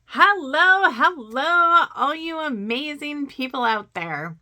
Hello, all you amazing people out there.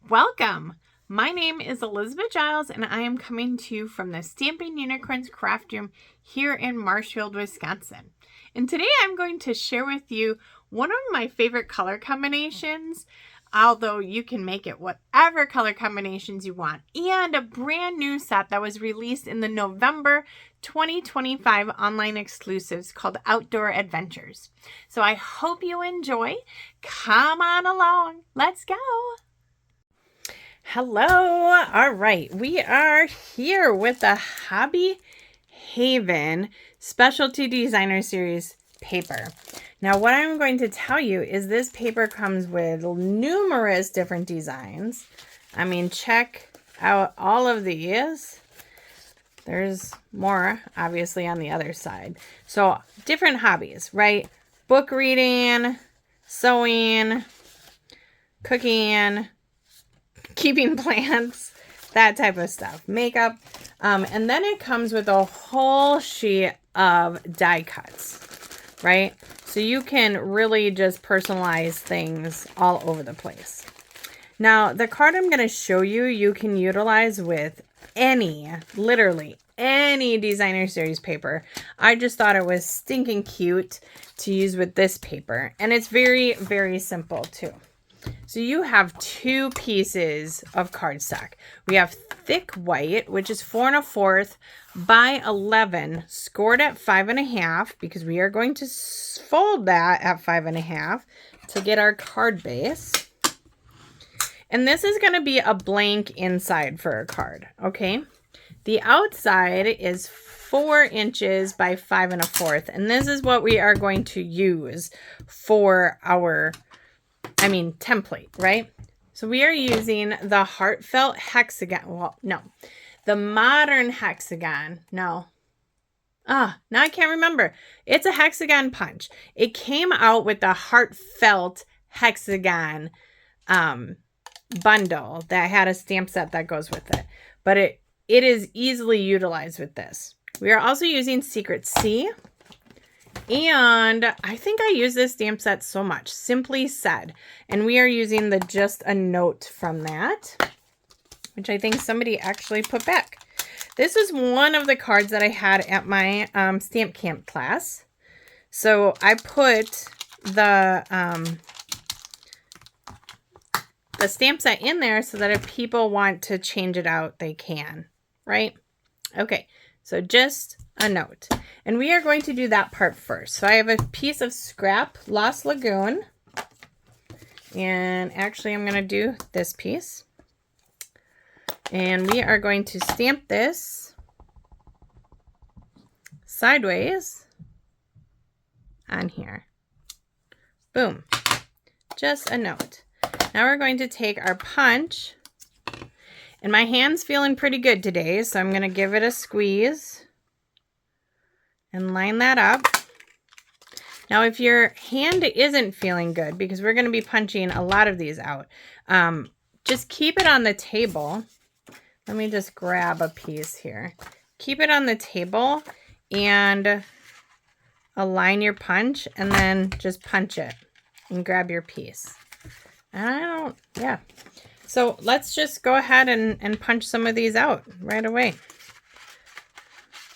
Welcome. My name is Elizabeth Giles, and I am coming to you from the Stamping Unicorns Craft Room here in Marshfield, Wisconsin. And today I'm going to share with you one of my favorite color combinations, although you can make it whatever color combinations you want, and a brand new set that was released in the November 2025 online exclusives called Outdoor Adventures. So I hope you enjoy. Come on along. Let's go. Hello. All right. We are here with the Hobby Haven Specialty Designer Series paper. Now, what I'm going to tell you is this paper comes with numerous different designs. I mean, check out all of these. There's more, obviously, on the other side. So, different hobbies, right? Book reading, sewing, cooking, keeping plants, that type of stuff. Makeup. And then it comes with a whole sheet of die cuts, right? So you can really just personalize things all over the place. Now, the card I'm going to show you, you can utilize with literally any designer series paper. I just thought it was stinking cute to use with this paper. And it's very, very simple too. So you have two pieces of cardstock. We have thick white, which is 4 1/4 by 11, scored at 5 1/2, because we are going to fold that at 5 1/2 to get our card base. And this is going to be a blank inside for a card, okay? The outside is 4 inches by 5 1/4, and this is what we are going to use for our template, right? So we are using the Heartfelt Hexagon. Well, no, the Modern Hexagon. No. Now I can't remember. It's a hexagon punch. It came out with the Heartfelt Hexagon bundle that had a stamp set that goes with it. But it is easily utilized with this. We are also using Secret C. And I think I use this stamp set so much. Simply Said. And we are using the Just a Note from that, which I think somebody actually put back. This is one of the cards that I had at my stamp camp class. So I put the stamp set in there so that if people want to change it out, they can, right? Okay, so Just a Note. And we are going to do that part first. So I have a piece of scrap Lost Lagoon. And actually I'm going to do this piece. And we are going to stamp this sideways on here. Boom. Just a Note. Now we're going to take our punch. And my hand's feeling pretty good today, so I'm going to give it a squeeze and line that up. Now, if your hand isn't feeling good, because we're going to be punching a lot of these out, just keep it on the table. Let me just grab a piece here. Keep it on the table and align your punch, and then just punch it and grab your piece. Yeah. So let's just go ahead and punch some of these out right away.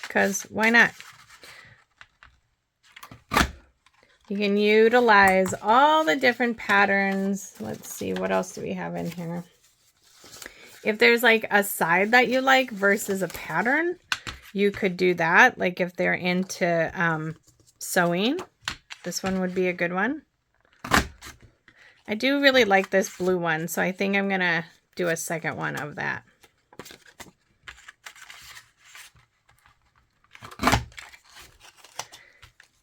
Because why not? You can utilize all the different patterns. Let's see, what else do we have in here? If there's like a side that you like versus a pattern, you could do that. Like if they're into sewing, this one would be a good one. I do really like this blue one, so I think I'm going to do a second one of that.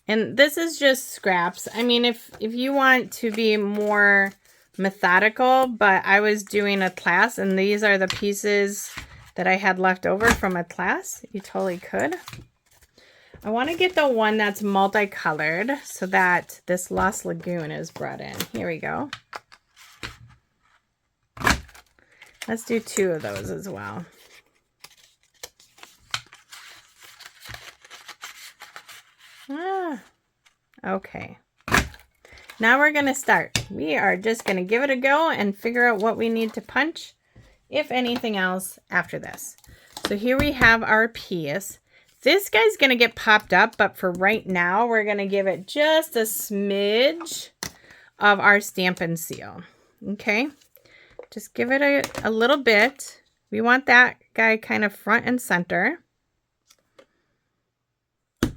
And this is just scraps. I mean, if you want to be more methodical, but I was doing a class and these are the pieces that I had left over from a class, you totally could. I want to get the one that's multicolored so that this Lost Lagoon is brought in. Here we go. Let's do 2 of those as well. Okay. now we're going to start. We are just going to give it a go and figure out what we need to punch, if anything else, after this. So here we have our piece. This guy's going to get popped up, but for right now, we're going to give it just a smidge of our Stampin' Seal. Okay, just give it a little bit. We want that guy kind of front and center.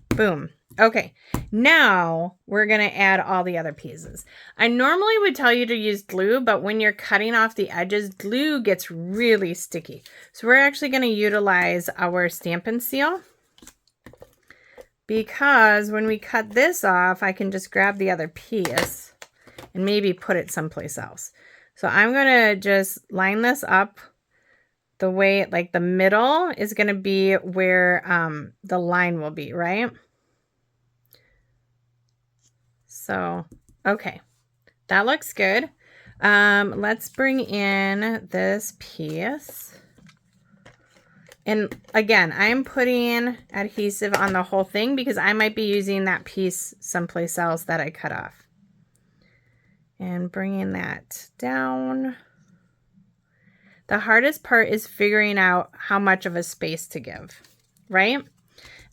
Boom. Okay, now we're going to add all the other pieces. I normally would tell you to use glue, but when you're cutting off the edges, glue gets really sticky. So we're actually going to utilize our Stampin' Seal, because when we cut this off, I can just grab the other piece and maybe put it someplace else. So I'm going to just line this up the way, like the middle is going to be where the line will be, right? So, okay, that looks good. Let's bring in this piece. And again, I'm putting adhesive on the whole thing because I might be using that piece someplace else that I cut off. And bringing that down. The hardest part is figuring out how much of a space to give, right? And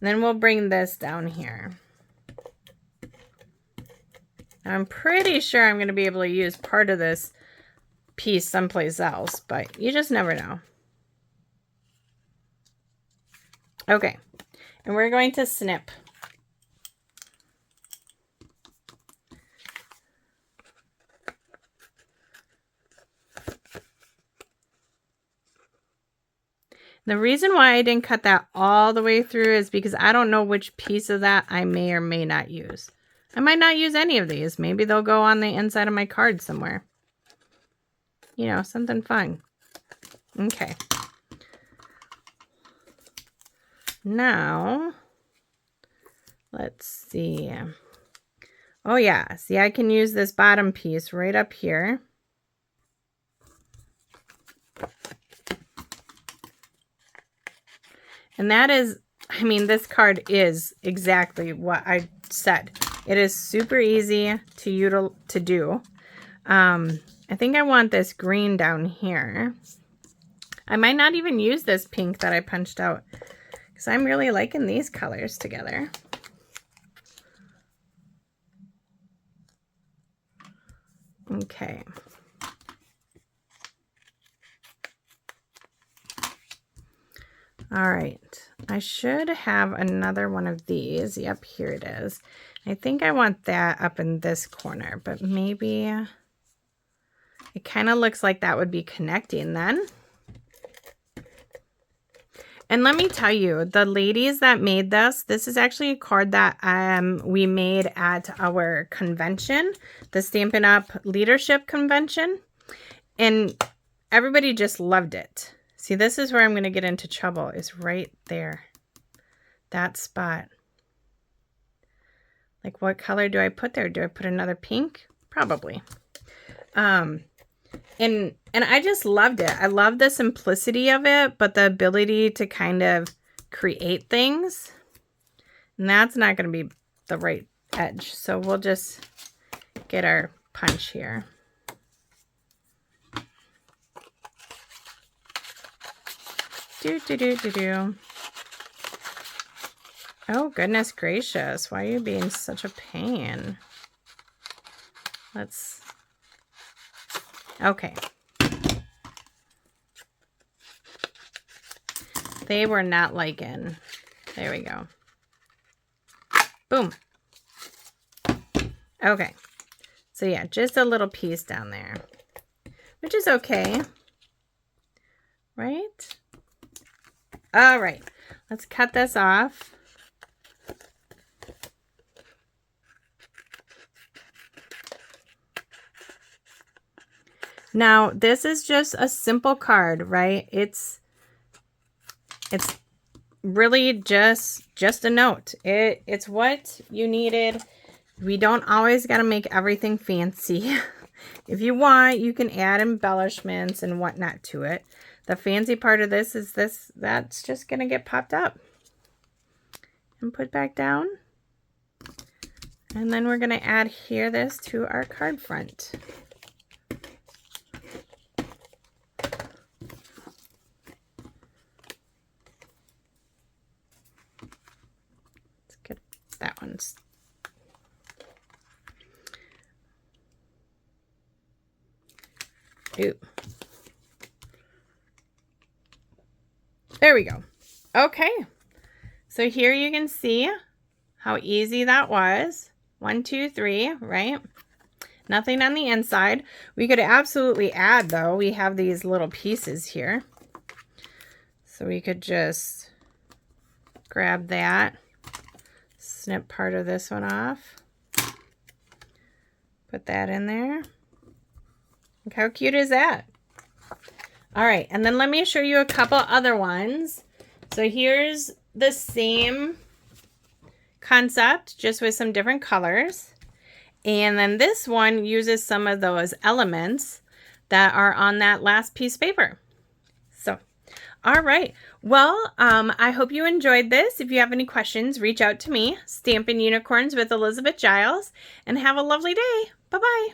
then we'll bring this down here. I'm pretty sure I'm going to be able to use part of this piece someplace else, but you just never know. Okay, and we're going to snip. The reason why I didn't cut that all the way through is because I don't know which piece of that I may or may not use. I might not use any of these. Maybe they'll go on the inside of my card somewhere. You know, something fun. Okay. Now, let's see. Oh yeah, see, I can use this bottom piece right up here. And that is, I mean, this card is exactly what I said. It is super easy to do. I think I want this green down here. I might not even use this pink that I punched out because I'm really liking these colors together. Okay. All right. I should have another one of these. Yep, here it is. I think I want that up in this corner, but maybe it kind of looks like that would be connecting then. And let me tell you, the ladies that made this is actually a card that we made at our convention, the Stampin' Up! Leadership Convention, and everybody just loved it. See, this is where I'm going to get into trouble, is right there, that spot. Like, what color do I put there? Do I put another pink? Probably. And I just loved it. I love the simplicity of it, but the ability to kind of create things. And that's not going to be the right edge. So we'll just get our punch here. Do. Oh, goodness gracious. Why are you being such a pain? Okay. They were not liking. There we go. Boom. Okay. So yeah, just a little piece down there, which is okay. Right? All right. Let's cut this off. Now, this is just a simple card, right? It's really just a note. It's what you needed. We don't always got to make everything fancy. If you want, you can add embellishments and whatnot to it. The fancy part of this is that's just going to get popped up and put back down. And then we're going to adhere this to our card front. Let's get that one. Ooh. There we go. Okay. So here you can see how easy that was. 1, 2, 3, right? Nothing on the inside. We could absolutely add, though. We have these little pieces here. So we could just grab that, snip part of this one off, put that in there. Look how cute is that? All right, and then let me show you a couple other ones. So here's the same concept, just with some different colors. And then this one uses some of those elements that are on that last piece of paper. So, all right. Well, I hope you enjoyed this. If you have any questions, reach out to me. Stampin' Unicorns with Elizabeth Giles. And have a lovely day. Bye-bye.